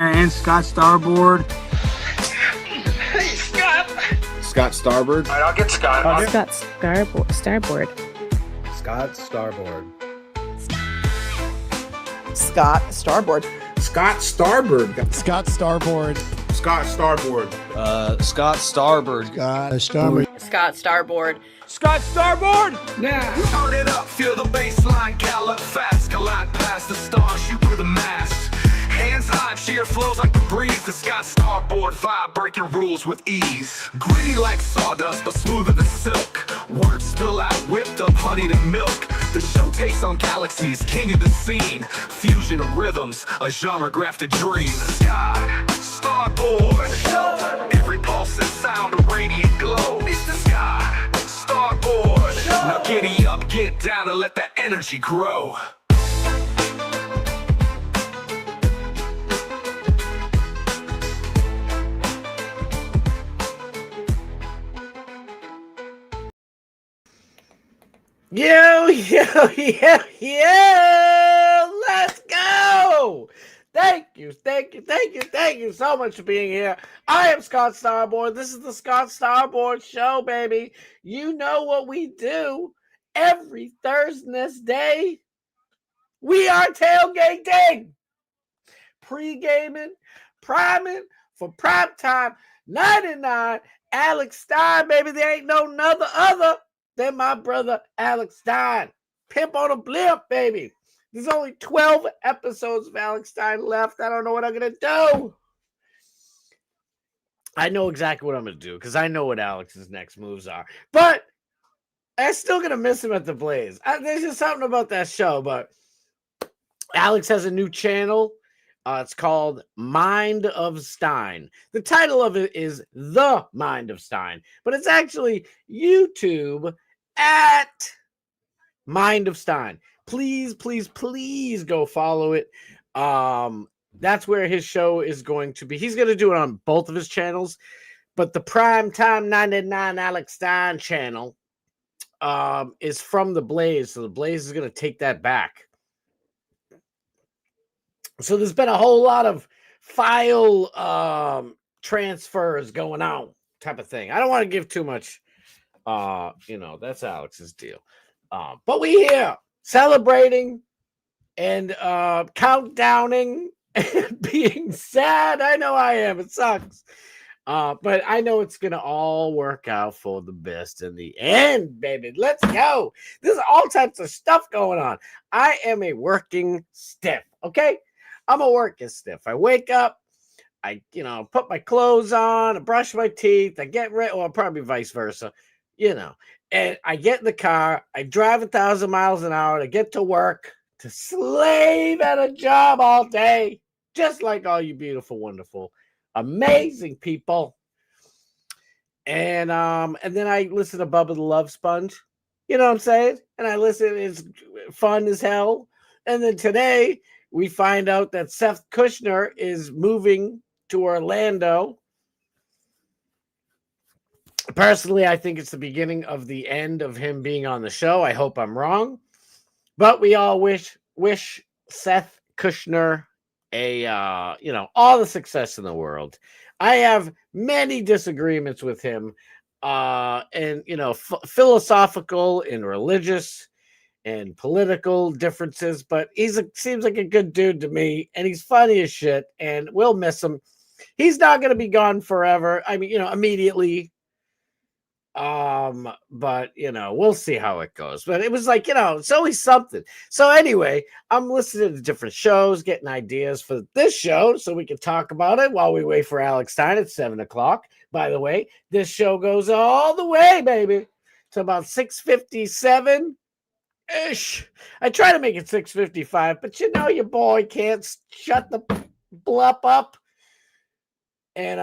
And Scott Starboard. Hey, Scott. Scott Starboard. All right, I'll get Scott. Scott Starboard. Scott Starboard. Scott Starboard. Scott Starboard. Scott Starboard. Scott Starboard. Scott Starboard. Scott Starboard. Scott Starboard. Scott Starboard! Now, turn it up, feel the bass line, gallop fast, collide past the stars, shoot through the mast. Hands high, cheer flows like the breeze. The Scott Starboard vibe, breaking rules with ease. Gritty like sawdust, but smoother than silk. Words spill out, whipped up, honeyed and milk. The show takes on galaxies, king of the scene. Fusion of rhythms, a genre grafted dream. Scott Starboard. Every pulse and sound, a radiant glow. It's the Scott Starboard. Now giddy up, get down, and let that energy grow. Yo, let's go! Thank you so much for being here. I am Scott Starboard. This is the Scott Starboard Show, baby. You know what we do every Thursday. We are tailgating, pre-gaming, priming for primetime 99. Alex Stein, baby. There ain't no other than my brother Alex Stein. Pimp on a blimp, baby. There's only 12 episodes of Alex Stein left. I don't know what I'm going to do. I know exactly what I'm going to do because I know what Alex's next moves are. But I'm still going to miss him at the Blaze. There's just something about that show. But Alex has a new channel. It's called Mind of Stein. The title of it is The Mind of Stein. But it's actually YouTube at Mind of Stein. Please go follow it. That's where his show is going to be. He's going to do it on both of his channels, but the Primetime 99 Alex Stein channel is from the Blaze, so the Blaze is going to take that back. So there's been a whole lot of file transfers going on, type of thing. I don't want to give too much. That's Alex's deal. But we here celebrating and countdowning and being sad. I know I am. It sucks. But I know it's going to all work out for the best in the end, baby. Let's go. There's all types of stuff going on. I am a working stiff, okay? I'm a working stiff. I wake up, I put my clothes on, I brush my teeth, I get ready, or probably vice versa, and I get in the car, I drive 1,000 miles an hour to get to work, to slave at a job all day, just like all you beautiful, wonderful, amazing people. And then I listen to Bubba the Love Sponge, you know what I'm saying? And I listen, it's fun as hell. And then today we find out that Seth Kushner is moving to Orlando. Personally, I think it's the beginning of the end of him being on the show. I hope I'm wrong. But we all wish Seth Kushner all the success in the world. I have many disagreements with him, philosophical and religious and political differences, but seems like a good dude to me, and he's funny as shit, and we'll miss him. He's not going to be gone forever. I mean, immediately. But we'll see how it goes. But it was like, it's always something. So anyway, I'm listening to different shows, getting ideas for this show so we can talk about it while we wait for Alex Stein at 7:00. By the way, this show goes all the way, baby, to about 6:57. Ish. I try to make it 6:55, but your boy can't shut the blup up. And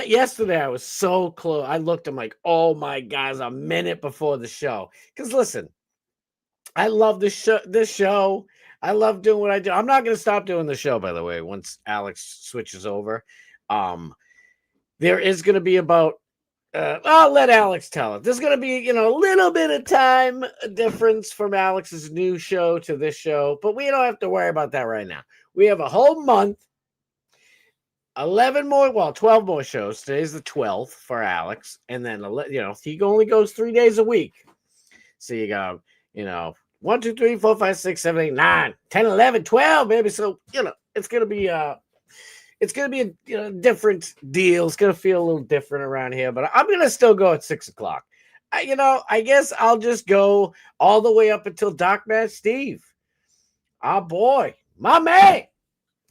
yesterday I was so close. I looked, I'm like, oh my God, it's a minute before the show. Because listen, I love this show. I love doing what I do. I'm not going to stop doing the show, by the way, once Alex switches over. There is going to be about I'll let Alex tell it. There's going to be, a little bit of time difference from Alex's new show to this show, but we don't have to worry about that right now. We have a whole month, 12 more shows. Today's the 12th for Alex. And then, he only goes 3 days a week. So you got, 1, 2, 3, 4, 5, 6, 7, 8, 9, 10, 11, 12, baby. So, it's going to be a different deal. It's going to feel a little different around here, but I'm going to still go at 6 o'clock. I guess I'll just go all the way up until Doc Man Steve. Our boy, my man.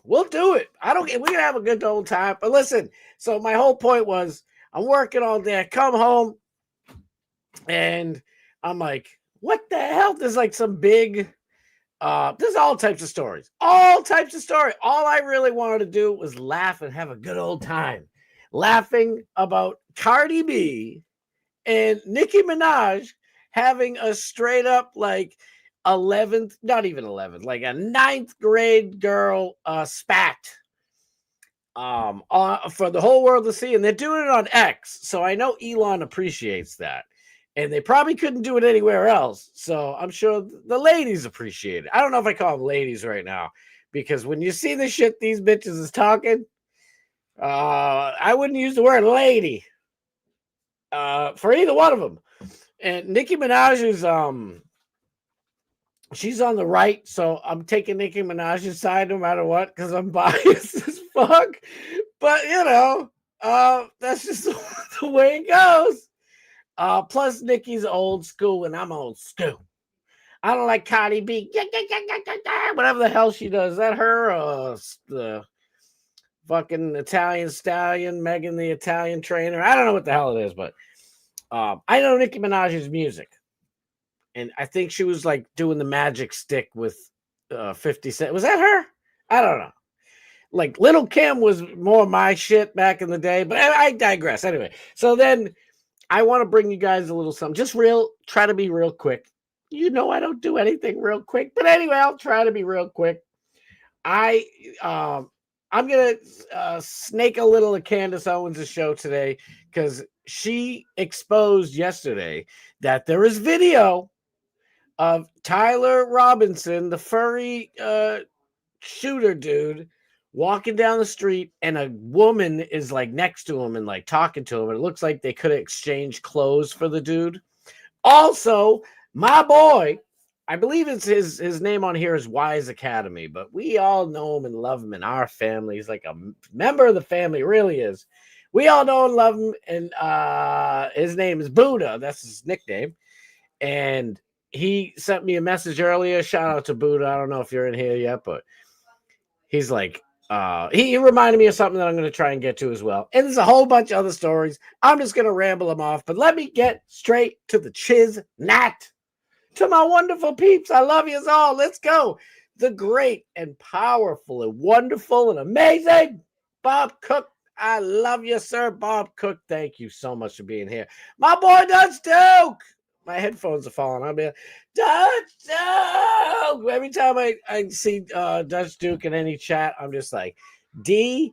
We'll do it. We're going to have a good old time. But listen, so my whole point was I'm working all day. I come home and I'm like, what the hell? There's like some big, there's all types of stories. All types of stories. All I really wanted to do was laugh and have a good old time. Laughing about Cardi B and Nicki Minaj having a straight up like 11th, not even 11th, like a 9th grade girl spat for the whole world to see. And they're doing it on X. So I know Elon appreciates that. And they probably couldn't do it anywhere else. So I'm sure the ladies appreciate it. I don't know if I call them ladies right now. Because when you see the shit these bitches is talking, I wouldn't use the word lady for either one of them. And Nicki Minaj is she's on the right, so I'm taking Nicki Minaj's side no matter what, because I'm biased as fuck. But that's just the way it goes. Plus Nicki's old school and I'm old school. I don't like Cardi B. Whatever the hell she does. Is that her or the fucking Italian stallion, Megan the Italian trainer? I don't know what the hell it is, but I know Nicki Minaj's music. And I think she was like doing the magic stick with 50 Cent. Was that her? I don't know. Like Little Kim was more my shit back in the day, but I digress. Anyway, so then I want to bring you guys a little something. Try to be real quick. I don't do anything real quick, but anyway, I'll try to be real quick. I'm gonna snake a little of Candace Owens' show today because she exposed yesterday that there is video of Tyler Robinson, the furry shooter dude, walking down the street, and a woman is like next to him and like talking to him. And it looks like they could have exchanged clothes for the dude. Also, my boy, I believe it's his name on here is Wise Academy, but we all know him and love him in our family. He's like a member of the family, really is. We all know and love him, and his name is Buddha. That's his nickname. And he sent me a message earlier. Shout out to Buddha. I don't know if you're in here yet, but he's like, he reminded me of something that I'm going to try and get to as well. And there's a whole bunch of other stories. I'm just going to ramble them off, but let me get straight to the chiz nat. To my wonderful peeps, I love you all. Let's go. The great and powerful and wonderful and amazing Bob Cook. I love you, sir. Bob Cook, thank you so much for being here. My boy Dutch Duke. My headphones are falling. I'll be like, Dutch Duke. Every time I see Dutch Duke in any chat, I'm just like, D-U-U-U-U-U-U-U-K-E.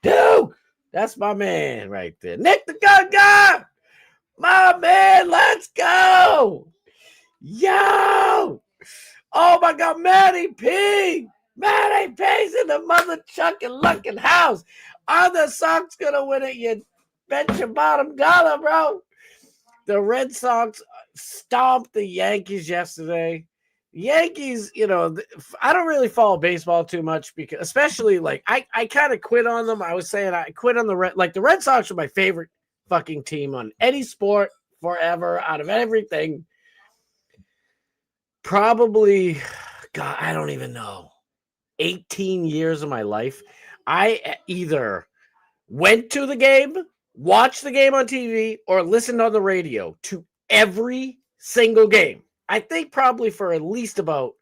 Duke. That's my man right there. Nick the Gun Guy. My man, let's go. Yo. Oh, my God. Matty P. Matty P's in the mother chucking lucking house. Are the Sox going to win it? You bet your bottom dollar, bro. The Red Sox stomped the Yankees yesterday. Yankees, I don't really follow baseball too much because, especially like I kind of quit on them. I was saying I quit on the Red Sox are my favorite fucking team on any sport forever out of everything. Probably, God, I don't even know. 18 years of my life, I either went to the game, watched the game on TV, or listened on the radio to every single game. I think probably for at least about,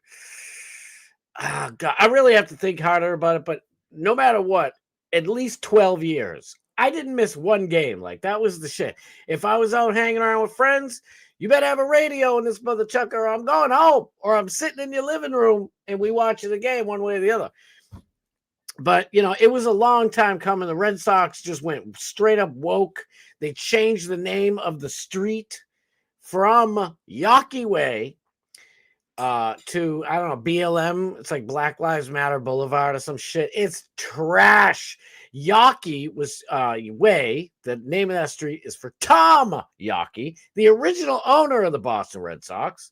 God, I really have to think harder about it, but no matter what, at least 12 years. I didn't miss one game. Like, that was the shit. If I was out hanging around with friends, you better have a radio in this mother chucker, or I'm going home, or I'm sitting in your living room and we watching the game one way or the other. But, it was a long time coming. The Red Sox just went straight up woke. They changed the name of the street from Yawkey Way to, I don't know, BLM. It's like Black Lives Matter Boulevard or some shit. It's trash. Yawkey was way. The name of that street is for Tom Yawkey, the original owner of the Boston Red Sox.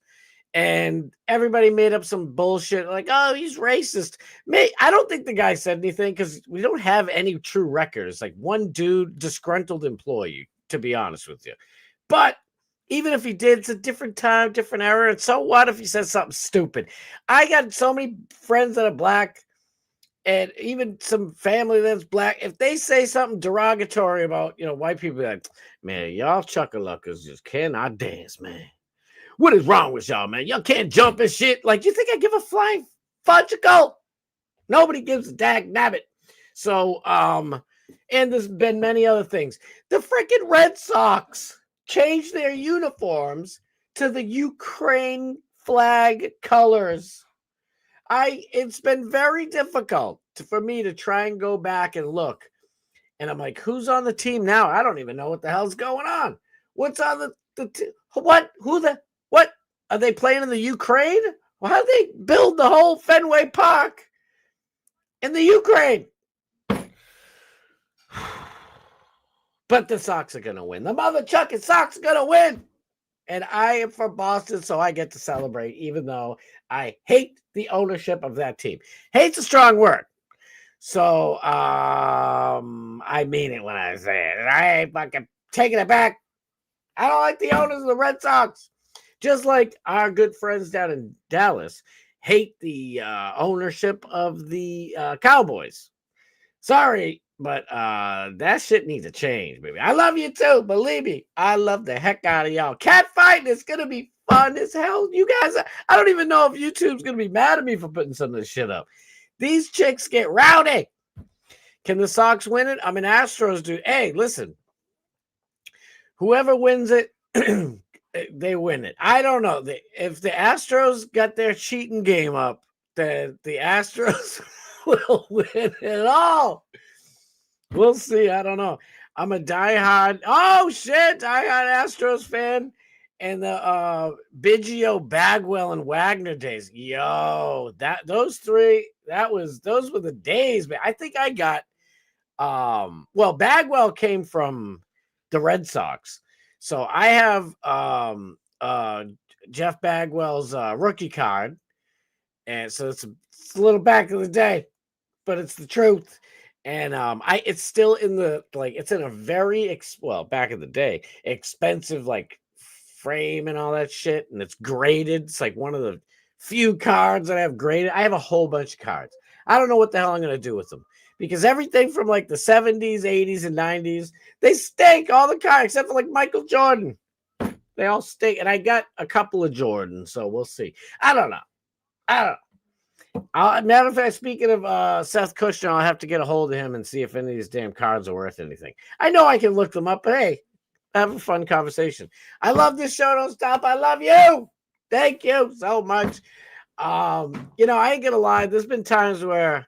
And everybody made up some bullshit like, oh, he's racist. I don't think the guy said anything because we don't have any true records. Like one dude, disgruntled employee, to be honest with you. But even if he did, it's a different time, different era. And so what if he says something stupid? I got so many friends that are black and even some family that's black. If they say something derogatory about, white people, like, man, y'all chuckaluckers just cannot dance, man. What is wrong with y'all, man? Y'all can't jump and shit. Like, you think I give a flying fudgicle? Nobody gives a dag nabbit. So, and there's been many other things. The freaking Red Sox changed their uniforms to the Ukraine flag colors. It's been very difficult for me to try and go back and look. And I'm like, who's on the team now? I don't even know what the hell's going on. What's on what are they playing in the Ukraine? Well, how did they build the whole Fenway Park in the Ukraine? But the Sox are going to win. The mother chucking Sox are going to win. And I am from Boston, so I get to celebrate, even though I hate the ownership of that team. Hate's a strong word. So I mean it when I say it. I ain't fucking taking it back. I don't like the owners of the Red Sox. Just like our good friends down in Dallas hate the ownership of the Cowboys. Sorry, but that shit needs to change, baby. I love you too. Believe me, I love the heck out of y'all. Cat fighting is going to be fun as hell. You guys, I don't even know if YouTube's going to be mad at me for putting some of this shit up. These chicks get rowdy. Can the Sox win it? I mean, Astros do. Hey, listen. Whoever wins it, they win it. I don't know. If the Astros got their cheating game up, then the Astros will win it all. We'll see. I don't know. I'm a diehard Astros fan. And the Biggio, Bagwell, and Wagner days. Yo, those three, those were the days, man. I think I got Bagwell came from the Red Sox. So I have Jeff Bagwell's rookie card. And so it's a little back of the day, but it's the truth. And it's still in it's in a very back in the day, expensive frame and all that shit, and it's graded. It's like one of the few cards that I have graded. I have a whole bunch of cards. I don't know what the hell I'm going to do with them because everything from the 70s, 80s, and 90s, they stink. All the cards except for Michael Jordan. They all stink. And I got a couple of Jordans, so we'll see. I don't know. Matter of fact, speaking of Seth Kushner, I'll have to get a hold of him and see if any of these damn cards are worth anything. I know I can look them up, but hey, have a fun conversation. I love this show. Don't stop. I love you. Thank you so much. I ain't gonna lie. There's been times where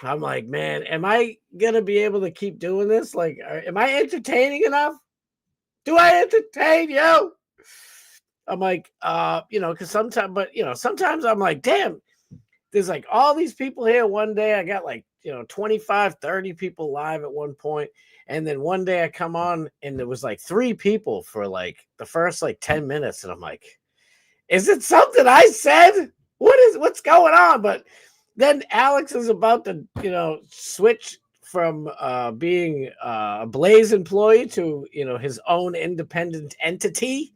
I'm like, man, am I gonna be able to keep doing this? Am I entertaining enough? Do I entertain you? I'm like, because sometimes I'm like, damn, there's all these people here. One day I got 25, 30 people live at one point. And then one day I come on and there was 3 people for the first 10 minutes. And I'm like, is it something I said? What's going on? But then Alex is about to, switch from being a Blaze employee to, his own independent entity.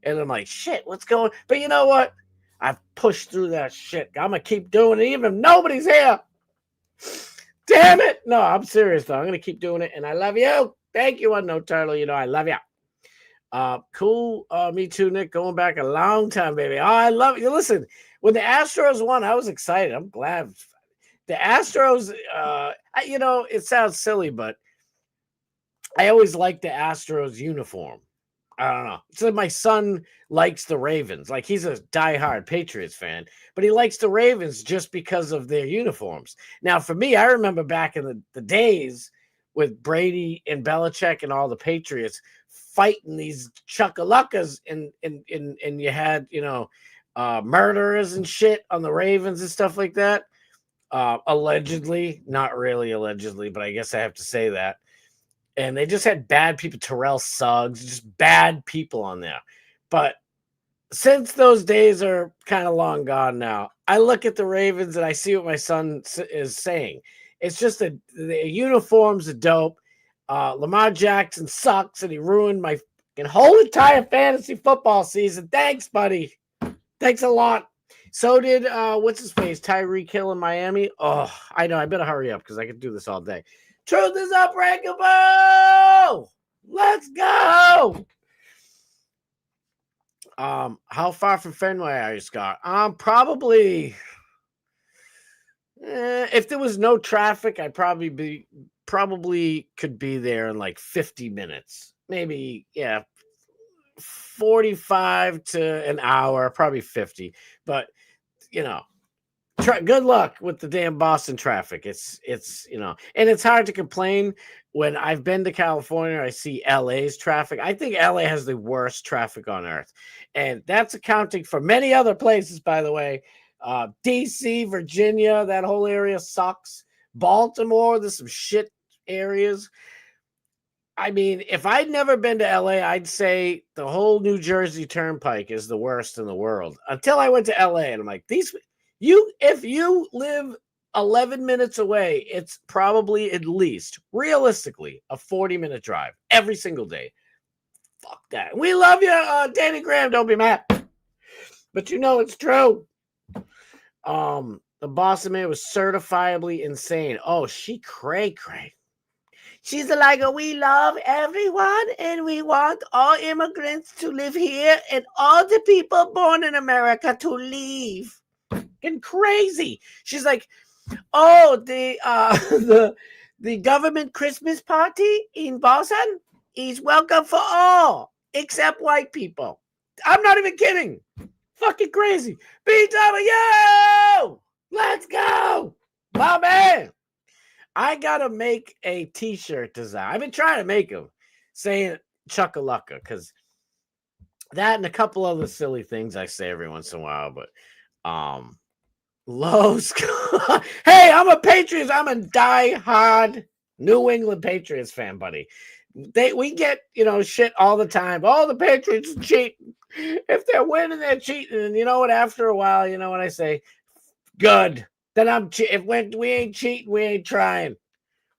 And I'm like, shit, what's going on? But you know what? I've pushed through that shit. I'm going to keep doing it even if nobody's here. Damn it. No, I'm serious, though. I'm going to keep doing it. And I love you. Thank you, Unknown Turtle. I love you. Cool. Me too, Nick. Going back a long time, baby. Oh, I love you. Listen, when the Astros won, I was excited. I'm glad. The Astros, it sounds silly, but I always liked the Astros uniform. I don't know. So my son likes the Ravens. He's a diehard Patriots fan, but he likes the Ravens just because of their uniforms. Now, for me, I remember back in the days with Brady and Belichick and all the Patriots fighting these chuckaluckas, and you had, murderers and shit on the Ravens and stuff like that. Allegedly, not really allegedly, but I guess I have to say that. And they just had bad people, Terrell Suggs, just bad people on there. But since those days are kind of long gone now, I look at the Ravens and I see what my son is saying. It's just the uniforms are dope. Lamar Jackson sucks, and he ruined my whole entire fantasy football season. Thanks, buddy. Thanks a lot. So did what's his face, Tyreek Hill in Miami. Oh, I know. I better hurry up because I could do this all day. Truth is unbreakable. Let's go. How far from Fenway are you, Scott? Probably. If there was no traffic, I'd probably could be there in like 50 minutes. Maybe, 45 to an hour, probably 50. But, good luck with the damn Boston traffic. It's and it's hard to complain when I've been to California. I see LA's traffic. I think LA has the worst traffic on earth, and that's accounting for many other places, by the way. DC, Virginia, that whole area sucks. Baltimore, there's some shit areas. I mean, if I'd never been to LA, I'd say the whole New Jersey Turnpike is the worst in the world. Until I went to LA, and I'm like, if you live 11 minutes away, it's probably at least, realistically, a 40-minute drive every single day. Fuck that. We love you, Danny Graham. Don't be mad. But it's true. The Boston man was certifiably insane. Oh, she cray. She's like, we love everyone and we want all immigrants to live here and all the people born in America to leave. And crazy. She's like, oh, the government Christmas party in Boston is welcome for all except white people. I'm not even kidding. Fucking crazy. BW! Let's go! My man! I gotta make a t-shirt design. I've been trying to make them saying Chuckalacka, because that and a couple other silly things I say every once in a while, but hey, I'm a Patriots. I'm a die-hard New England Patriots fan, buddy. We get, shit all the time. Oh, the Patriots cheat. If they're winning, they're cheating. And you know what? After a while, you know what I say? Good. Then if we ain't cheating, we ain't trying.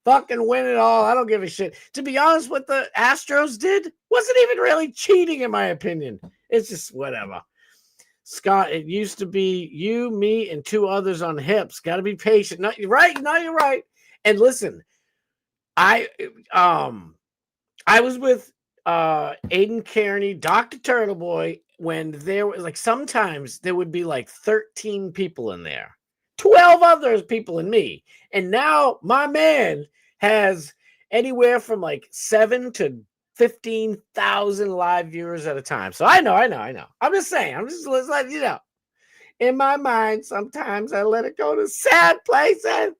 Fucking win it all. I don't give a shit. To be honest, what the Astros did wasn't even really cheating, in my opinion. It's just whatever. Scott, it used to be you, me, and two others on hips. Got to be patient. No, you're right. No, you're right. And listen, I was with Aiden Kearney, Dr. Turtle Boy, when there was sometimes there would be 13 people in there, 12 other people and me. And now my man has anywhere from 7 to 15,000 live viewers at a time. So I know. I'm just saying. I'm just letting you know. In my mind, sometimes I let it go to sad places.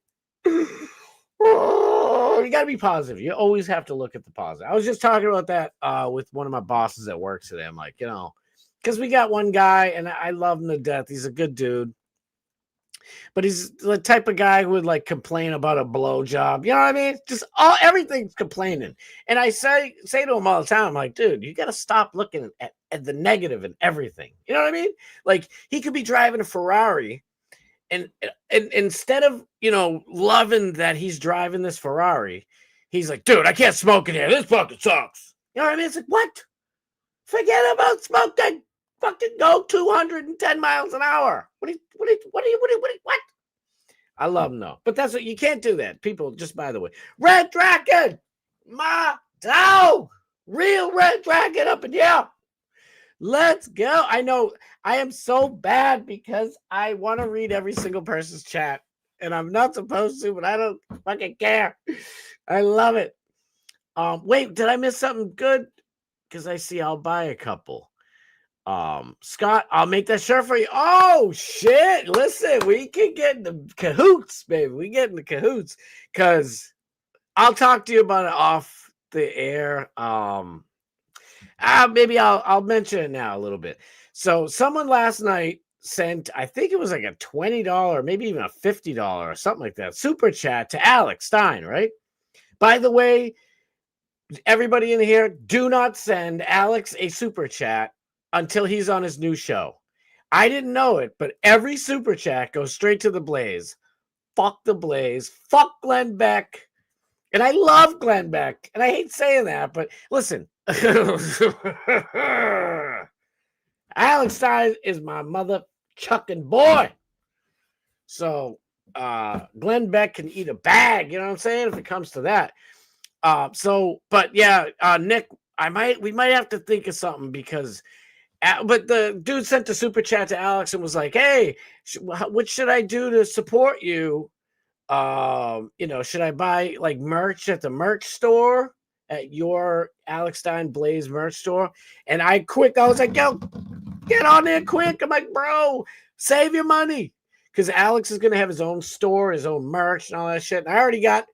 Oh, you got to be positive. You always have to look at the positive. I was just talking about that with one of my bosses at work today. I'm like, because we got one guy, and I love him to death. He's a good dude. But he's the type of guy who would complain about a blowjob. You know what I mean? Just everything's complaining. And I say to him all the time, I'm like, dude, you got to stop looking at the negative in everything. You know what I mean? He could be driving a Ferrari, and instead of, loving that he's driving this Ferrari, he's like, dude, I can't smoke in here. This fucking sucks. You know what I mean? It's like, what? Forget about smoking. Fucking go 210 miles an hour. What? I love him though, but that's what you can't do that. People, just by the way, Red Dragon, my dog, real Red Dragon up in here. Let's go. I know I am so bad because I want to read every single person's chat, and I'm not supposed to, but I don't fucking care. I love it. Wait, did I miss something good? Because I see I'll buy a couple. Scott, I'll make that shirt for you. Oh shit! Listen, we can get in the cahoots, baby. We get in the cahoots because I'll talk to you about it off the air. Maybe I'll mention it now a little bit. So someone last night sent, I think it was like a $20, maybe even a $50 or something like that, super chat to Alex Stein, right? By the way, everybody in here, do not send Alex a super chat until he's on his new show. I didn't know it, but every super chat goes straight to the Blaze. Fuck the Blaze. Fuck Glenn Beck. And I love Glenn Beck. And I hate saying that, but listen. Alex Stein is my mother chucking boy. So Glenn Beck can eat a bag, you know what I'm saying, if it comes to that. But yeah, Nick, we might have to think of something because but the dude sent a super chat to Alex and was like, hey, what should I do to support you? Should I buy like merch at the merch store at your Alex Stein Blaze merch store? And I was like, yo, get on there quick. I'm like, bro, save your money. Because Alex is going to have his own store, his own merch and all that shit. And I already got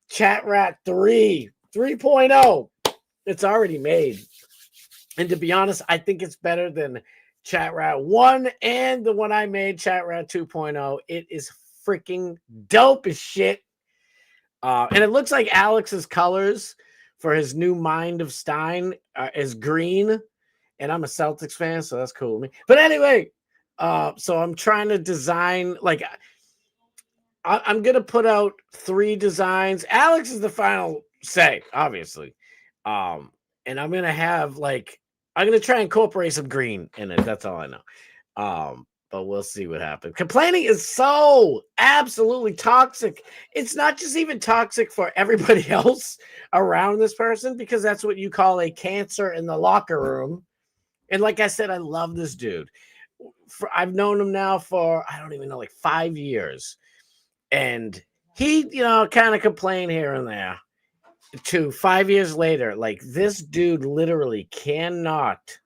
Chat Rat 3.0. It's already made. And to be honest, I think it's better than Chat Rat 1 and the one I made, Chat Rat 2.0. It is freaking dope as shit. And it looks like Alex's colors for his new Mind of Stein is green. And I'm a Celtics fan, so that's cool with me. But anyway, so I'm trying to design, like, I'm going to put out 3 designs. Alex is the final say, obviously. And I'm going to have, like, I'm going to try and incorporate some green in it. That's all I know. But we'll see what happens. Complaining is so absolutely toxic. It's not just even toxic for everybody else around this person, because that's what you call a cancer in the locker room. And like I said, I love this dude. I've known him now for, I don't even know, like 5 years. And he, kind of complained here and there. To 5 years later, like, this dude literally cannot.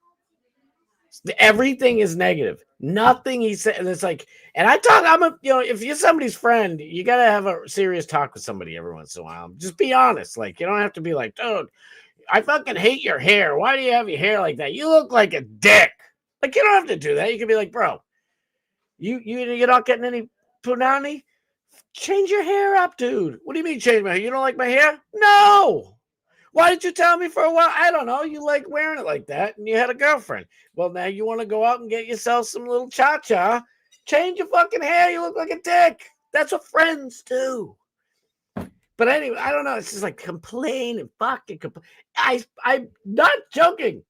Everything is negative. Nothing he said. And it's like, and if you're somebody's friend, you got to have a serious talk with somebody every once in a while. Just be honest. Like, you don't have to be like, dude, I fucking hate your hair. Why do you have your hair like that? You look like a dick. Like, you don't have to do that. You can be like, bro, you're not getting any punani? Change your hair up, dude. What do you mean change my hair? You don't like my hair? No. Why did you tell me for a while? I don't know. You like wearing it like that, and you had a girlfriend. Well, now you want to go out and get yourself some little cha-cha. Change your fucking hair. You look like a dick. That's what friends do. But anyway, I don't know. It's just like complain and fucking complain. I'm not joking.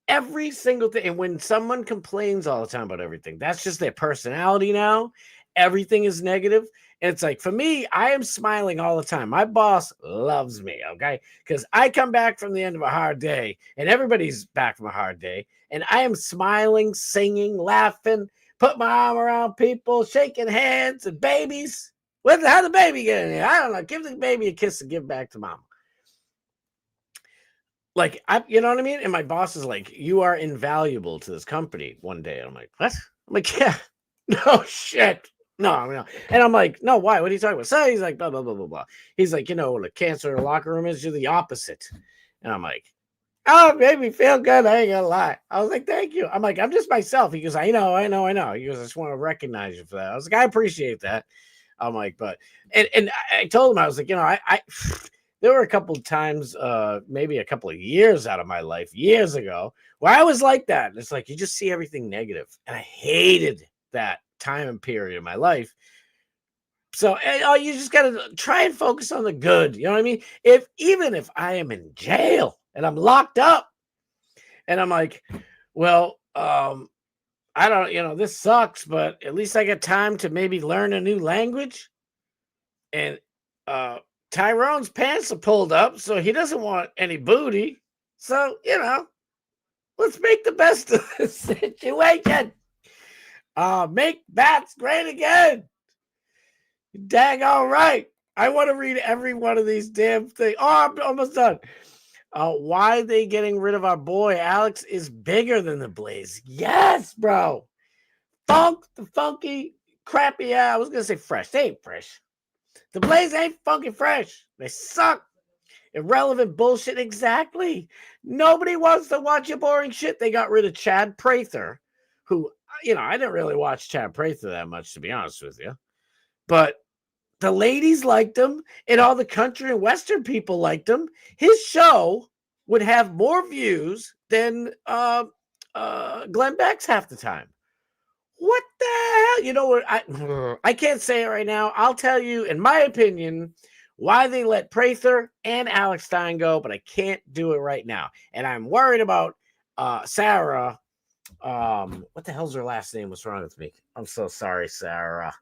Every single thing. And when someone complains all the time about everything, that's just their personality now. Everything is negative. And it's like, for me, I am smiling all the time. My boss loves me, okay? Because I come back from the end of a hard day, and everybody's back from a hard day, and I am smiling, singing, laughing, put my arm around people, shaking hands and babies. How'd the baby get in here? I don't know. Give the baby a kiss and give back to mama. Like, you know what I mean? And my boss is like, you are invaluable to this company one day. And I'm like, what? I'm like, yeah, no shit. No. And I'm like, no, why? What are you talking about? So he's like, blah, blah, blah, blah, blah. He's like, what a cancer in the locker room is, you're the opposite. And I'm like, oh, it made me feel good. I ain't gonna lie. I was like, thank you. I'm like, I'm just myself. He goes, I know. He goes, I just want to recognize you for that. I was like, I appreciate that. I'm like, but, and I told him, I was like, I there were a couple of times, maybe a couple of years out of my life, years ago, where I was like that. It's like, you just see everything negative. And I hated that time and period of my life. So you just got to try and focus on the good. You know what I mean? Even if I am in jail and I'm locked up and I'm like, well, I don't, this sucks, but at least I get time to maybe learn a new language. And Tyrone's pants are pulled up, so he doesn't want any booty. So, let's make the best of the situation. Make bats great again. Dang, all right. I want to read every one of these damn things. Oh, I'm almost done. Why are they getting rid of our boy? Alex is bigger than the Blaze. Yes, bro. The funky, crappy. I was going to say fresh. They ain't fresh. The Blaze ain't fucking fresh. They suck. Irrelevant bullshit. Exactly. Nobody wants to watch your boring shit. They got rid of Chad Prather, who, I didn't really watch Chad Prather that much, to be honest with you. But the ladies liked him, and all the country and Western people liked him. His show would have more views than Glenn Beck's half the time. What the hell? You know what? I can't say it right now. I'll tell you, in my opinion, why they let Prather and Alex Stein go, but I can't do it right now. And I'm worried about Sarah. What the hell's her last name? What's wrong with me? I'm so sorry, Sarah.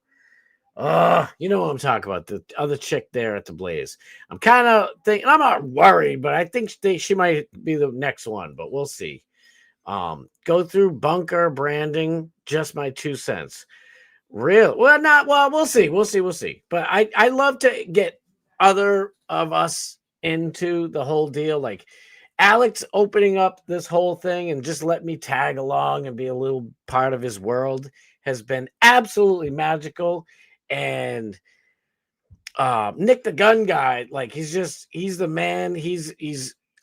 You know what I'm talking about, the other chick there at the Blaze. I'm kind of thinking, I'm not worried, but I think she might be the next one, but we'll see. Go through bunker branding, just my 2 cents. We'll see. But I love to get other of us into the whole deal. Like Alex opening up this whole thing and just let me tag along and be a little part of his world has been absolutely magical. And Nick the Gun Guy, like he's the man. He's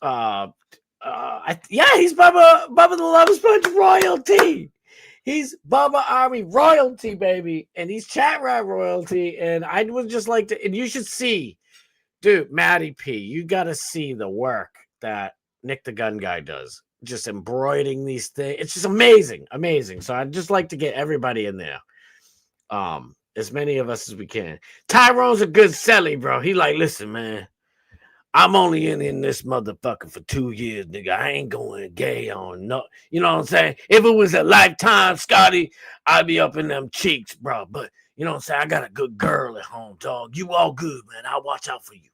Bubba the Love Sponge royalty. He's Bubba Army royalty, baby, and he's chat rat royalty. And I would just like to, and you should see, dude, Matty P. You got to see the work that Nick the Gun Guy does, just embroidering these things. It's just amazing. So I'd just like to get everybody in there. As many of us as we can. Tyrone's a good celly, bro. He like, listen, man, I'm only in this motherfucker for 2 years, nigga. I ain't going gay on no. You know what I'm saying? If it was a lifetime, Scotty, I'd be up in them cheeks, bro. But you know what I'm saying? I got a good girl at home, dog. You all good, man. I'll watch out for you.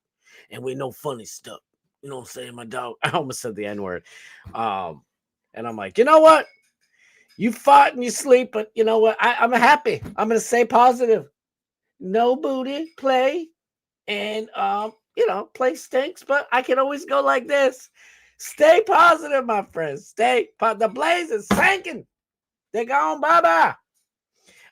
And with no funny stuff. You know what I'm saying, my dog? I almost said the N-word. And I'm like, you know what? You fought and you sleep, but you know what? I'm happy. I'm going to say positive. No booty, play. And, play stinks, but I can always go like this. Stay positive, my friends. The Blaze is sinking. They're gone. Bye-bye.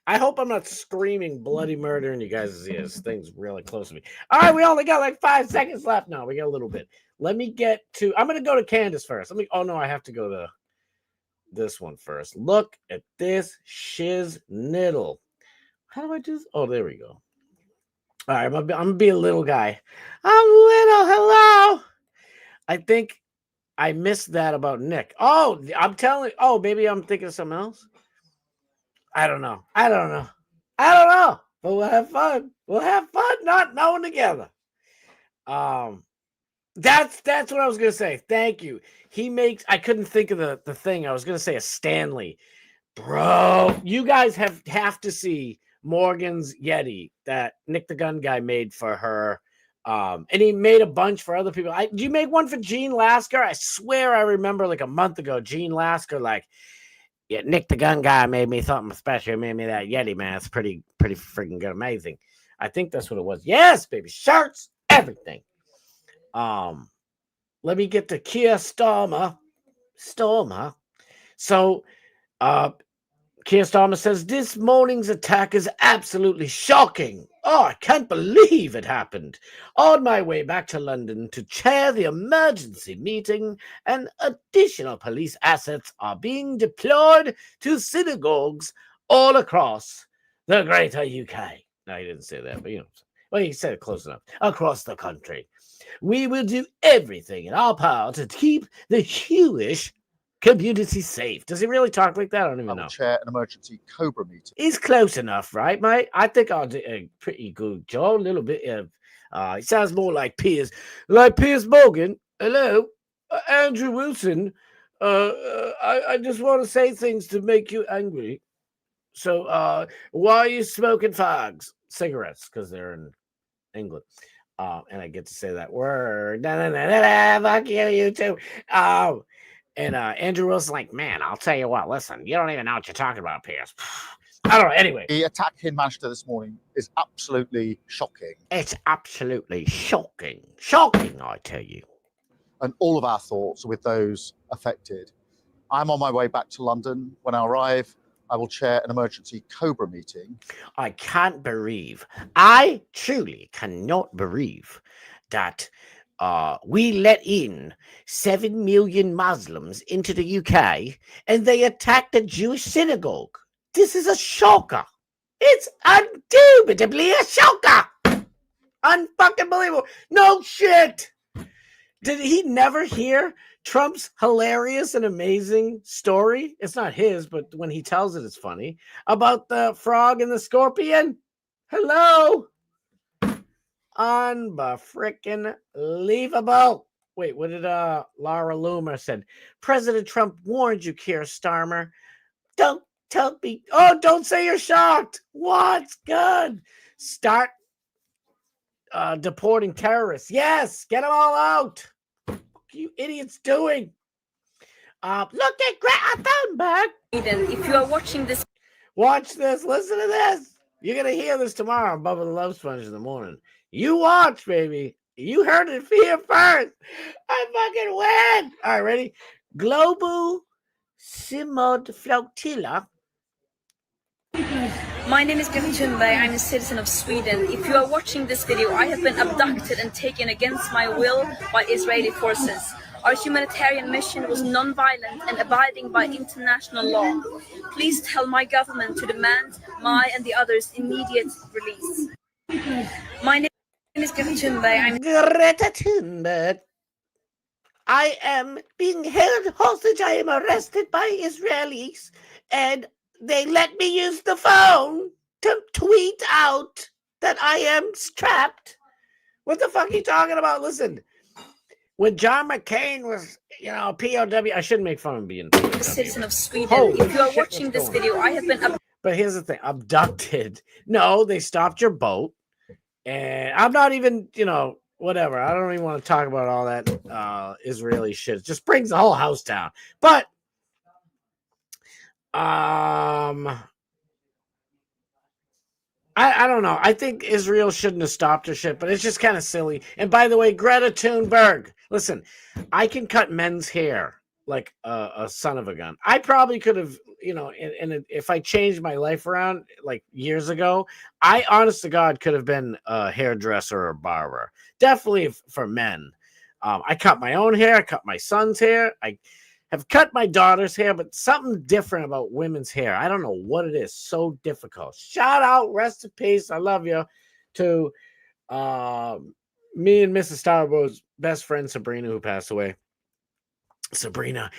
I hope I'm not screaming bloody murder in you guys' ears. Things really close to me. All right, we only got like 5 seconds left. No, we got a little bit. I'm going to go to Candace first. I have to go to this one first. Look at this shiznittle. How do I do this? Oh, there we go. All right, I'm gonna be a little guy. I'm little. Hello. I think I missed that about Nick. Oh, maybe I'm thinking of something else. I don't know. But we'll have fun. Not knowing together. That's what I was gonna say. Thank you. I couldn't think of the thing. I was gonna say a Stanley. Bro, you guys have to see Morgan's Yeti that Nick the Gun Guy made for her. And he made a bunch for other people. Did you make one for Gene Lasker? I swear I remember like a month ago, Gene Lasker, like, yeah, Nick the Gun Guy made me something special. He made me that Yeti, man. It's pretty freaking good. Amazing. I think that's what it was. Yes, baby. Shirts, everything. Let me get to Keir Starmer. So, Keir Starmer says, this morning's attack is absolutely shocking. Oh, I can't believe it happened. On my way back to London to chair the emergency meeting, and additional police assets are being deployed to synagogues all across the greater UK. No, he didn't say that, but he said it close enough. Across the country. We will do everything in our power to keep the Jewish community safe. Does he really talk like that? I don't even know. Chair an emergency Cobra meeting. He's close enough, right, mate? I think I'll do a pretty good job. A little bit of, it sounds more like Piers Morgan. Hello, Andrew Wilson. I just want to say things to make you angry. So, why are you smoking fags? Cigarettes, because they're in England. And I get to say that word. Fuck you too. And Andrew Wilson's like, man, I'll tell you what, listen, you don't even know what you're talking about, Piers. I don't know. Anyway. The attack in Manchester this morning is absolutely shocking. It's absolutely shocking. Shocking, I tell you. And all of our thoughts are with those affected. I'm on my way back to London. When I arrive, I will chair an emergency COBRA meeting. I can't believe, I truly cannot believe that we let in 7 million Muslims into the UK and they attacked a Jewish synagogue. This is a shocker. It's indubitably a shocker. Unfucking believable. No shit. Did he never hear Trump's hilarious and amazing story? It's not his, but when he tells it, it's funny. About the frog and the scorpion. Hello. Unbefrickin-leavable. Wait, what did Laura Loomer said? President Trump warned you, Keir Starmer. Don't tell me. Oh, don't say you're shocked. What's good? Start deporting terrorists. Yes, get them all out. What are you idiots doing? Look at Greta Thunberg. If you are watching this, Watch this. Listen to this. You're going to hear this tomorrow on Bubba the Love Sponge in the morning. You watch, baby. You heard it here first. I fucking win. All right, ready? Global Simod Flotilla. my name is Greta Thunberg. I'm a citizen of Sweden. If you are watching this video, I have been abducted and taken against my will by Israeli forces. Our humanitarian mission was non-violent and abiding by international law. Please tell my government to demand my and the others' immediate release. My name is Greta Thunberg. Greta Thunberg. I am being held hostage. I am arrested by Israelis, and they let me use the phone to tweet out that I am trapped. What the fuck are you talking about? Listen, when John McCain was, POW, I shouldn't make fun of him being POW. I'm a citizen of Sweden. Holy if you are shit, watching what's this going video, I have been But here's the thing, abducted. No, they stopped your boat, and I'm not even, whatever. I don't even want to talk about all that Israeli shit. It just brings the whole house down. But I don't know. I think Israel shouldn't have stopped her shit, but it's just kind of silly. And by the way, Greta Thunberg, listen, I can cut men's hair like a son of a gun. I probably could have, and if I changed my life around like years ago, I honest to God could have been a hairdresser or a barber. Definitely for men. I cut my own hair. I cut my son's hair. I have cut my daughter's hair, but something different about women's hair. I don't know what it is. So difficult. Shout out, rest in peace. I love you. To me and Mrs. Starboard's best friend, Sabrina, who passed away. Sabrina,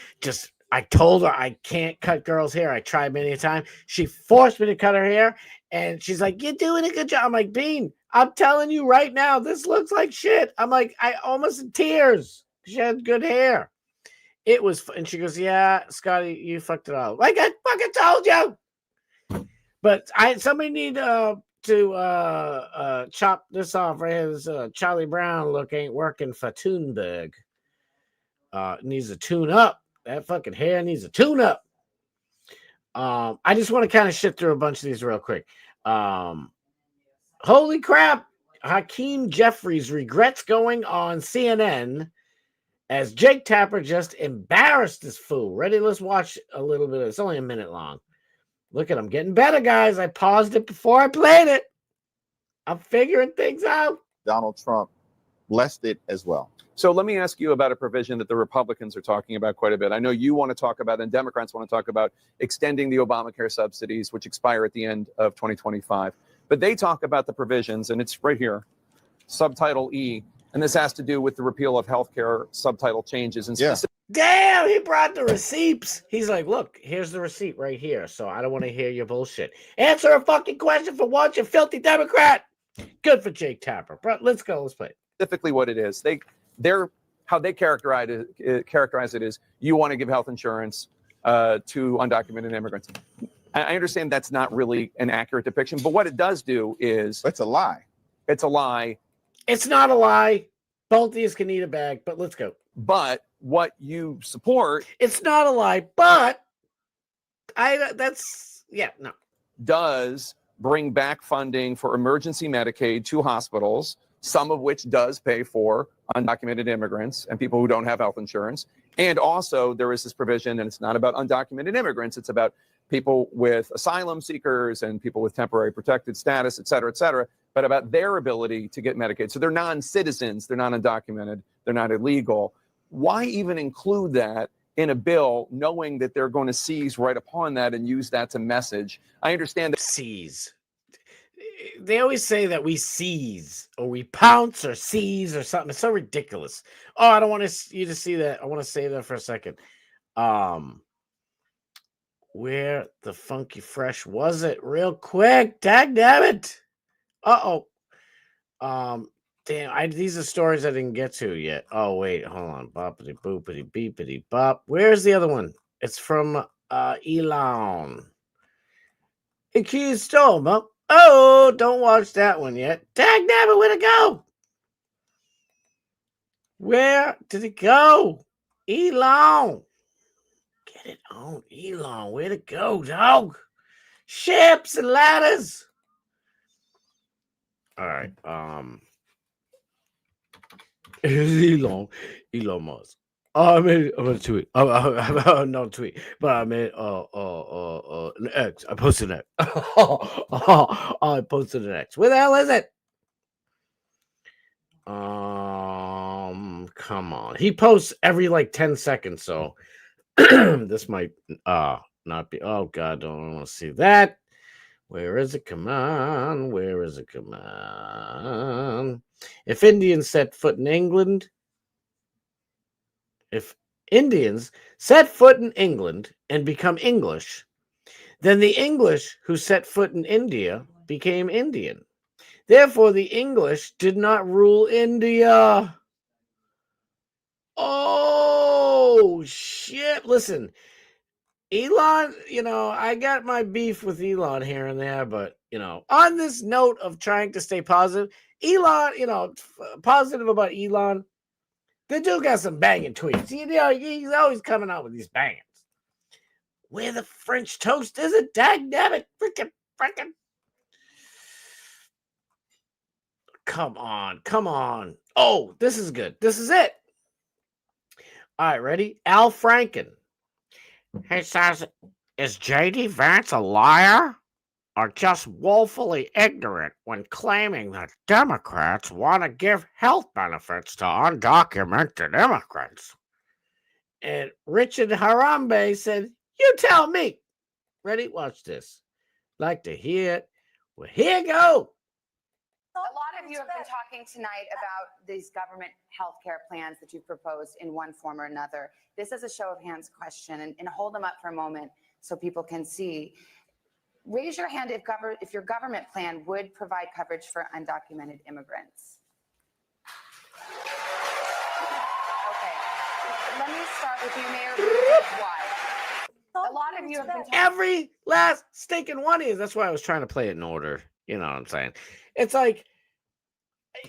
I told her I can't cut girls' hair. I tried many a time. She forced me to cut her hair, and she's like, "You're doing a good job." I'm like, "Bean, I'm telling you right now, this looks like shit." I'm like, I almost in tears. She had good hair. It was, and she goes, "Yeah, Scotty, you fucked it up." Like I fucking told you. But somebody need to chop this off right here. This Charlie Brown look ain't working for Thunberg. Needs to tune up. That fucking hair needs a tune up. I just want to kind of shit through a bunch of these real quick. Holy crap. Hakeem Jeffries regrets going on CNN as Jake Tapper just embarrassed this fool. Ready? Let's watch a little bit. It's only a minute long. Look at him getting better, guys. I paused it before I played it. I'm figuring things out. Donald Trump blessed it as well. So let me ask you about a provision that the Republicans are talking about quite a bit. I know you want to talk about, and Democrats want to talk about, extending the Obamacare subsidies, which expire at the end of 2025. But they talk about the provisions, and it's right here, subtitle E, and this has to do with the repeal of healthcare subtitle changes. And Damn, he brought the receipts. He's like, look, here's the receipt right here. So I don't want to hear your bullshit. Answer a fucking question for once, you filthy Democrat. Good for Jake Tapper. Bro, let's go. Let's play. Specifically what it is. They're how they characterize it is you want to give health insurance to undocumented immigrants. I understand that's not really an accurate depiction, but what it does do is It's a lie. It's a lie. It's not a lie. Both of these can eat a bag, but let's go. But what you support, it's not a lie, but does bring back funding for emergency Medicaid to hospitals, some of which does pay for undocumented immigrants and people who don't have health insurance. And also there is this provision, and it's not about undocumented immigrants, it's about people with asylum seekers and people with temporary protected status, et cetera, but about their ability to get Medicaid. So they're non-citizens, they're not undocumented, they're not illegal. Why even include that in a bill, knowing that they're going to seize right upon that and use that to message? I understand that. Seize. They always say that we seize or we pounce or seize or something. It's so ridiculous. Oh, I don't want you to see that. I want to say that for a second. Where the funky fresh was it? Real quick. Dag damn it. Uh-oh. Damn, these are stories I didn't get to yet. Oh, wait, hold on. Boppity boopity beepity bop. Where's the other one? It's from Elon. Accused Storm. Oh, don't watch that one yet. Dag damn it, where'd it go? Where did it go? Elon. Get it on, Elon. Where'd it go, dog? Ships and ladders. All right. Elon Musk. I made a tweet. Not tweet, but I made an X. I posted an X. I posted an X. Where the hell is it? Come on. He posts every like 10 seconds, so this might not be. Oh God, don't want to see that. Where is it? Come on. Where is it? Come on. If Indians set foot in England, and become English, then the English who set foot in India became Indian. Therefore, the English did not rule India. Oh, shit. Listen, Elon, I got my beef with Elon here and there, but, on this note of trying to stay positive, Elon, positive about Elon, the dude got some banging tweets. He's always coming out with these bangers. Where the French toast is it? Dag nabbit. Freaking. Come on. Oh, this is good. This is it. All right, ready? Al Franken. He says, is J.D. Vance a liar or just woefully ignorant when claiming that Democrats want to give health benefits to undocumented immigrants? And Richard Harambe said, you tell me. Ready? Watch this. Like to hear it? Well, here you go. A lot of you have been talking tonight about these government health care plans that you've proposed in one form or another. This is a show of hands question, and hold them up for a moment so people can see. Raise your hand if your government plan would provide coverage for undocumented immigrants. Okay, let me start with you, Mayor. Why? A lot of you have been talking. Every last stinking one is. That's why I was trying to play it in order. You know what I'm saying? It's like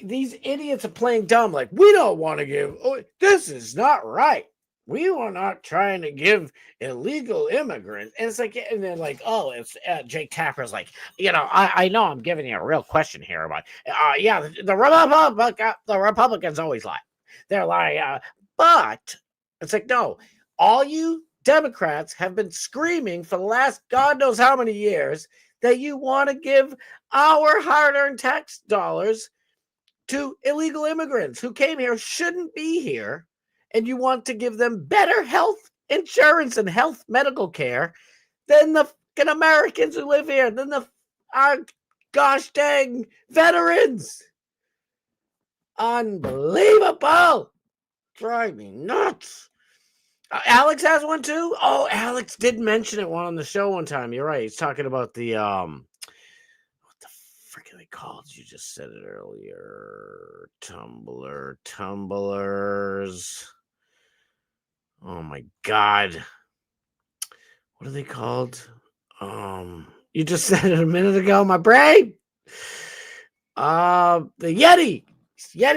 these idiots are playing dumb. Like, we don't want to give. Oh, this is not right. We were not trying to give illegal immigrants. And it's like, and then like, oh, it's Jake Tapper's like, I know I'm giving you a real question here about, the Republicans always lie. They're lying. But it's like, no, all you Democrats have been screaming for the last God knows how many years that you want to give our hard-earned tax dollars to illegal immigrants who came here, shouldn't be here, and you want to give them better health insurance and health medical care than the fucking Americans who live here, than our gosh dang veterans. Unbelievable. Drive me nuts. Alex has one too. Oh, Alex did mention it on the show one time. You're right. He's talking about the what the frick are they called? You just said it earlier. Tumblers. Oh my God. What are they called? You just said it a minute ago. My brain. The Yeti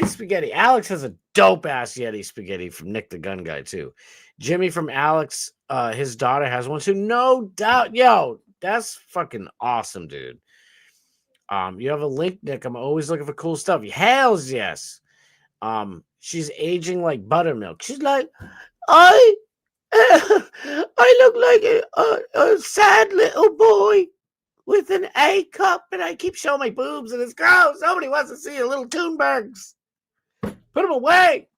spaghetti. Alex has a dope ass Yeti spaghetti from Nick the Gun Guy too. Jimmy from Alex, his daughter has one too. No doubt. Yo, that's fucking awesome, dude. You have a link, Nick. I'm always looking for cool stuff. Hells yes. She's aging like buttermilk. She's like, I I look like a sad little boy with an A cup, and I keep showing my boobs, and it's gross. Nobody wants to see the little Thunbergs. Put them away.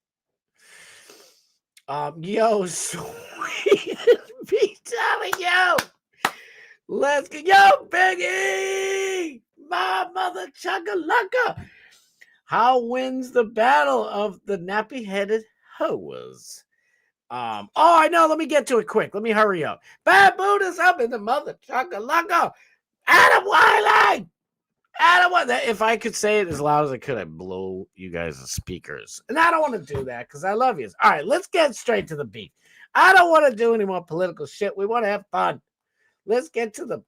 Yo, sweet BW. Let's go. Yo, Biggie. My mother chugga-lucka. How wins the battle of the nappy-headed hoes? Oh, I know. Let me get to it quick. Let me hurry up. Bad Buddha's up in the mother chugga-lucka. Adam Wiley. Adam Wiley. If I could say it as loud as I could, I'd blow you guys' speakers. And I don't want to do that because I love you. All right, let's get straight to the beef. I don't want to do any more political shit. We want to have fun. Let's get to the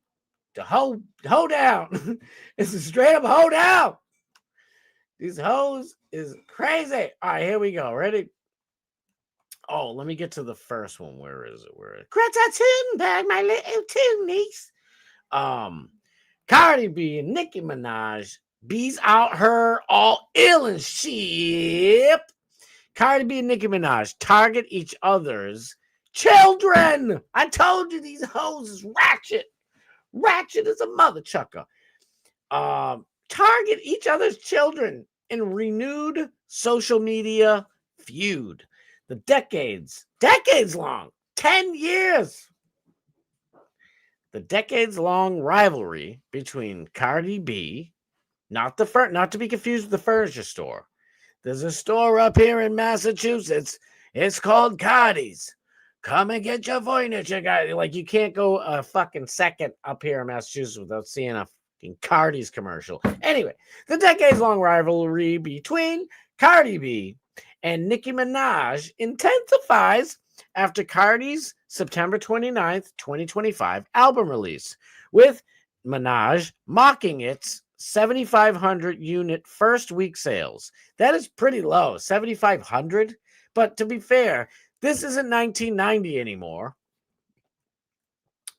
hoe down. It's a straight up hoe down. These hoes is crazy. All right, here we go. Ready? Oh, let me get to the first one. Where is it? Greta Thunberg, my little toonies. Cardi B and Nicki Minaj bees out her all ill and shit. Cardi B and Nicki Minaj target each other's children. I told you these hoes is ratchet. Ratchet as a mother chucker. Target each other's children in renewed social media feud. The decades long, 10 years. The decades-long rivalry between Cardi B, not to be confused with the furniture store. There's a store up here in Massachusetts. It's called Cardi's. Come and get your furniture, guys. Like, you can't go a fucking second up here in Massachusetts without seeing a fucking Cardi's commercial. Anyway, the decades-long rivalry between Cardi B and Nicki Minaj intensifies after Cardi's September 29th, 2025 album release, with Minaj mocking its 7,500 unit first week sales. That is pretty low, 7,500. But to be fair, this isn't 1990 anymore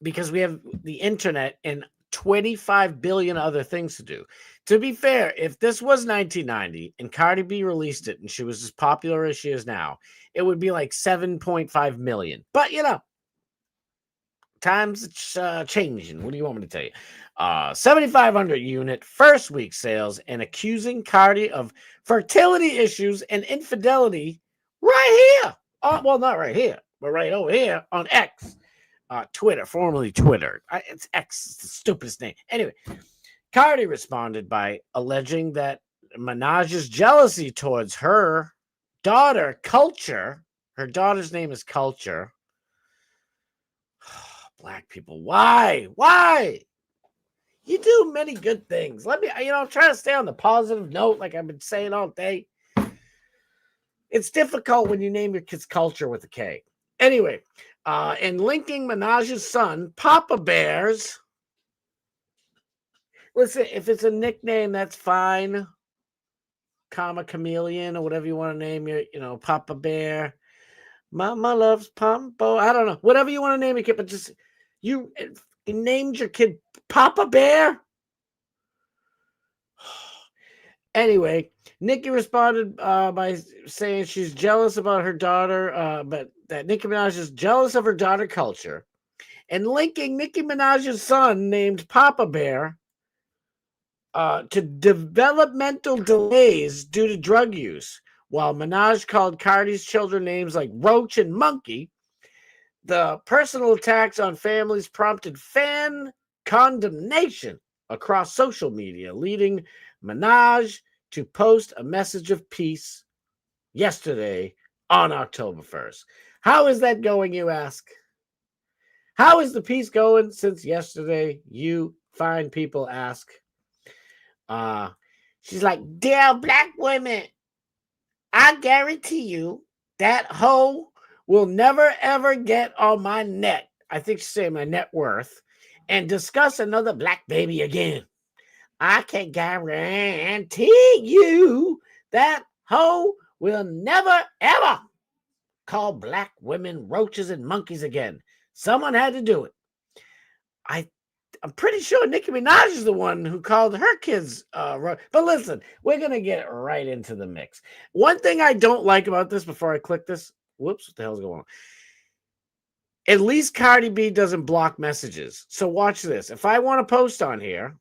because we have the internet and 25 billion other things to do. To be fair, if this was 1990 and Cardi B released it and she was as popular as she is now, it would be like 7.5 million. But, you know, times changing. What do you want me to tell you? 7,500 unit first week sales, and accusing Cardi of fertility issues and infidelity right here. Well, not right here, but right over here on X. Twitter, formerly Twitter. It's X, it's the stupidest name. Anyway, Cardi responded by alleging that Minaj's jealousy towards her daughter, Culture. Her daughter's name is Culture. Black people, why? You do many good things. I'm trying to stay on the positive note like I've been saying all day. It's difficult when you name your kids Culture with a K. Anyway, and linking Minaj's son, Papa Bears. Listen, if it's a nickname, that's fine. Comma Chameleon or whatever you want to name your, Papa Bear. Mama loves Pompo. I don't know. Whatever you want to name your kid, but just you named your kid Papa Bear. Anyway, Nicki responded by saying she's jealous about her daughter, but that Nicki Minaj is jealous of her daughter Culture, and linking Nicki Minaj's son named Papa Bear to developmental delays due to drug use. While Minaj called Cardi's children names like Roach and Monkey, the personal attacks on families prompted fan condemnation across social media, leading Minaj to post a message of peace yesterday on October 1st. How is that going, you ask? How is the peace going since yesterday, you fine people ask? She's like, dear black women, I guarantee you that hoe will never ever get on my net. I think she's saying my net worth, and discuss another black baby again. I can guarantee you that hoe will never ever call black women roaches and monkeys again. Someone had to do it. I'm pretty sure Nicki Minaj is the one who called her kids but listen, we're going to get right into the mix. One thing I don't like about this before I click this, whoops, what the hell's going on? At least Cardi B doesn't block messages. So watch this. If I want to post on here,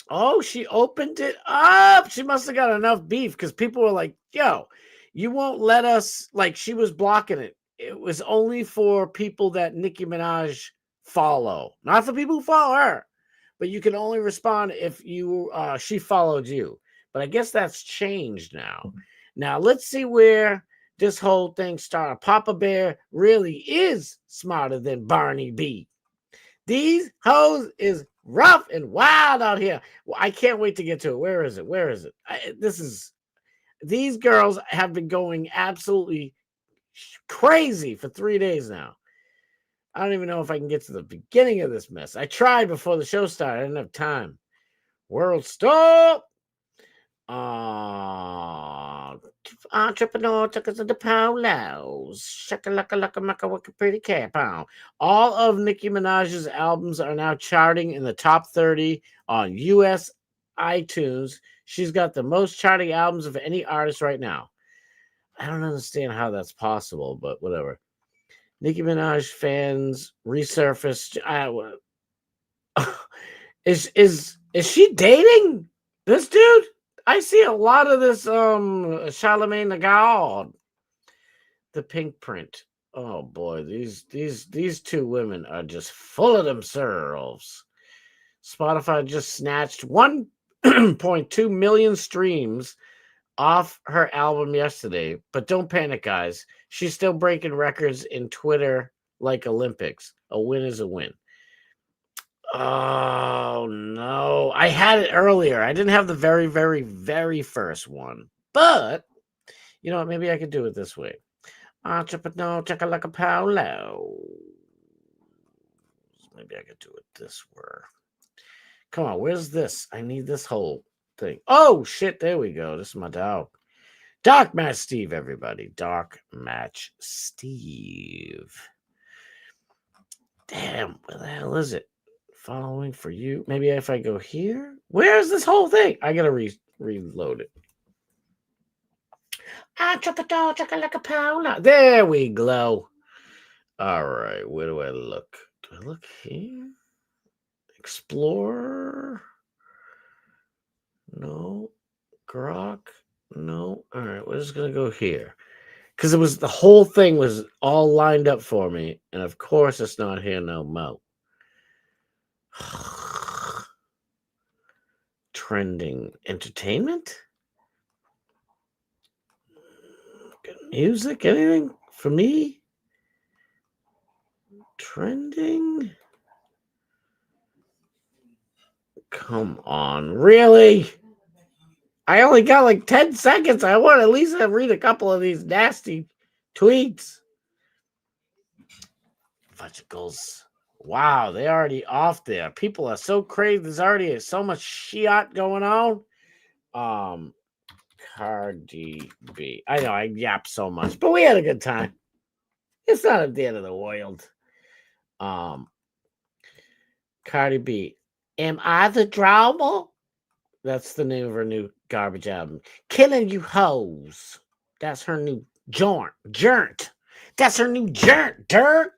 oh, she opened it up. She must have got enough beef because people were like, yo, you won't let us, like, she was blocking it. It was only for people that Nicki Minaj follow, not for people who follow her. But you can only respond if you she followed you. But I guess that's changed now. Now let's see where this whole thing started. Papa Bear really is smarter than Barney B. These hoes is rough and wild out here. Well, I can't wait to get to it. Where is it? Where is it? These girls have been going absolutely crazy for 3 days now. I don't even know if I can get to the beginning of this mess. I tried before the show started. I didn't have time. World stop. Entrepreneur took us to the polos. Shaka-laka-laka-maka-waka pretty cat pound. All of Nicki Minaj's albums are now charting in the top 30 on US iTunes. She's got the most charting albums of any artist right now. I don't understand how that's possible, but whatever. Nicki Minaj fans resurfaced. Is she dating this dude? I see a lot of this Charlemagne the God. The pink print. Oh boy, these two women are just full of themselves. Spotify just snatched 1.2 million streams off her album yesterday, but don't panic, guys. She's still breaking records in Twitter like Olympics. A win is a win. Oh no, I had it earlier. I didn't have the very, very, very first one, but you know what? Maybe I could do it this way. Entrepreneur, check like a Paolo. Maybe I could do it this way. Come on, where's this? I need this whole thing. Oh shit, there we go. This is my dog. Dark Match Steve, everybody. Dark Match Steve. Damn, where the hell is it? Following for you. Maybe if I go here. Where's this whole thing? I gotta reload it. There we go. All right, where do I look? Do I look here? Explorer? No. Grok? No. All right, we're just gonna go here. Because it was the whole thing was all lined up for me. And of course it's not here no more. Trending entertainment? Good music? Anything for me? Trending? Come on, really? I only got like 10 seconds. I want to at least read a couple of these nasty tweets. Fudgicles. Wow, they're already off there. People are so crazy. There's already so much shit going on. Cardi B. I know I yap so much, but we had a good time. It's not at the end of the world. Cardi B. Am I the drama? That's the name of her new garbage album. Killing You Hoes. That's her new joint. That's her new joint, dirt.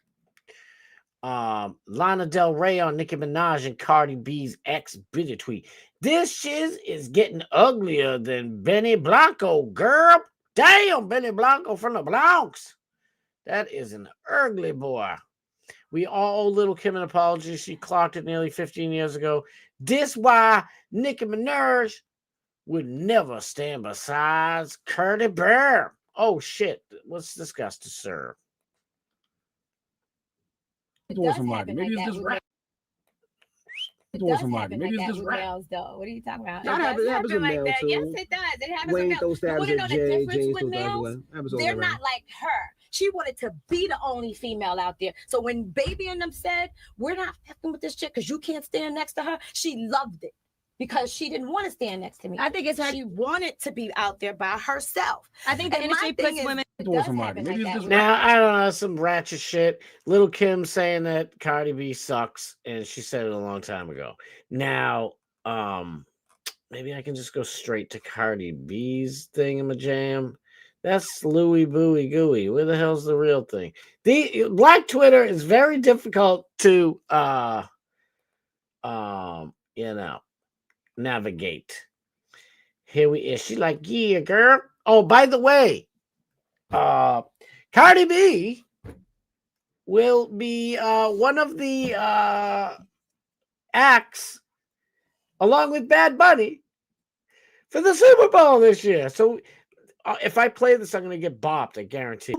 Lana Del Rey on Nicki Minaj and Cardi B's ex-bitter tweet. This shit is getting uglier than Benny Blanco, girl. Damn, Benny Blanco from the Bronx. That is an ugly boy. We all owe Little Kim an apology. She clocked it nearly 15 years ago. This why Nicki Minaj would never stand beside Cardi Bear. Oh, shit. What's this got to serve? Somebody. Maybe it's just rap. Somebody. Maybe it's just rap. Though. What are you talking about? That happens in like male that. too. Yes, it does. It happens Wayne in throws males. stabs You at know the Jay. difference James with throws stabs males? away. Happens all They're around. not like her. She wanted to be the only female out there. So when Baby and them said, we're not fucking with this chick because you can't stand next to her, she loved it. Because she didn't want to stand next to me. I think it's her. She wanted to be out there by herself. I think the industry puts women. Now, I don't know, some ratchet shit. Little Kim saying that Cardi B sucks, and she said it a long time ago. Now, maybe I can just go straight to Cardi B's thing in my jam. That's Louie Booey Gooey. Where the hell's the real thing? The Black Twitter is very difficult to navigate. Here we is. She like, yeah, girl. Oh, by the way, Cardi B will be one of the acts along with Bad Bunny for the Super Bowl this year. So if I play this, I'm going to get bopped, I guarantee.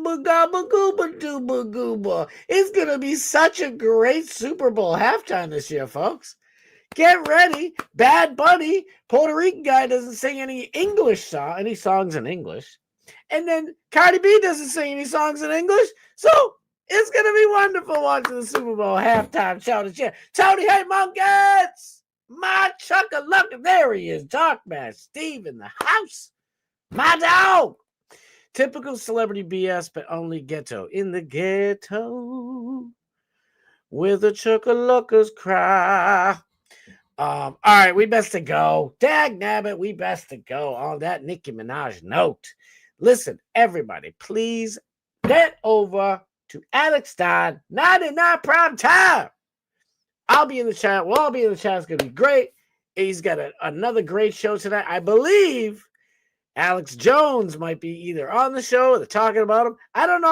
It's going to be such a great Super Bowl halftime this year, folks. Get ready. Bad Bunny, Puerto Rican guy, doesn't sing any songs in English. And then Cardi B doesn't sing any songs in English. So it's going to be wonderful watching the Super Bowl halftime show this year. Tony, hey, monkeys! My chuck-a-luck. There he is. Darkman Steve in the house. My dog. Typical celebrity BS, but only ghetto. In the ghetto, where the chuck-a-luckers cry. All right, we best to go. Dag nabbit, we best to go on that Nicki Minaj note. Listen, everybody, please get over to Alex Stein, 99 Prime Time. I'll be in the chat. We'll all be in the chat. It's going to be great. He's got another great show tonight. I believe Alex Jones might be either on the show or they're talking about him. I don't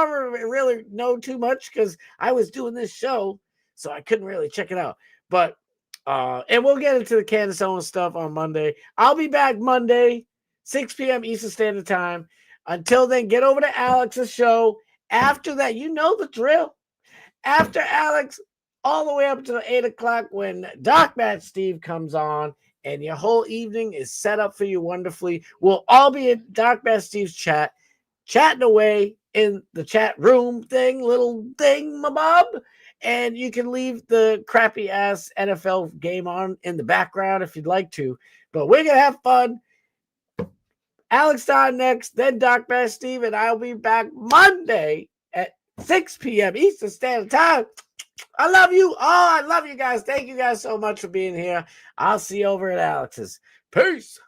really know too much because I was doing this show, so I couldn't really check it out. But and we'll get into the Candace Owens stuff on Monday. I'll be back Monday, 6 p.m. Eastern Standard Time. Until then, get over to Alex's show. After that, you know the drill. After Alex, all the way up to 8 o'clock when Doc Matt Steve comes on, and your whole evening is set up for you wonderfully. We'll all be in Doc Matt Steve's chat, chatting away in the chat room little thing, my bob. And you can leave the crappy ass NFL game on in the background if you'd like to. But we're going to have fun. Alex Stein next, then Doc Matt Steve, and I'll be back Monday at 6 p.m. Eastern Standard Time. I love you. Oh, I love you guys. Thank you guys so much for being here. I'll see you over at Alex's. Peace.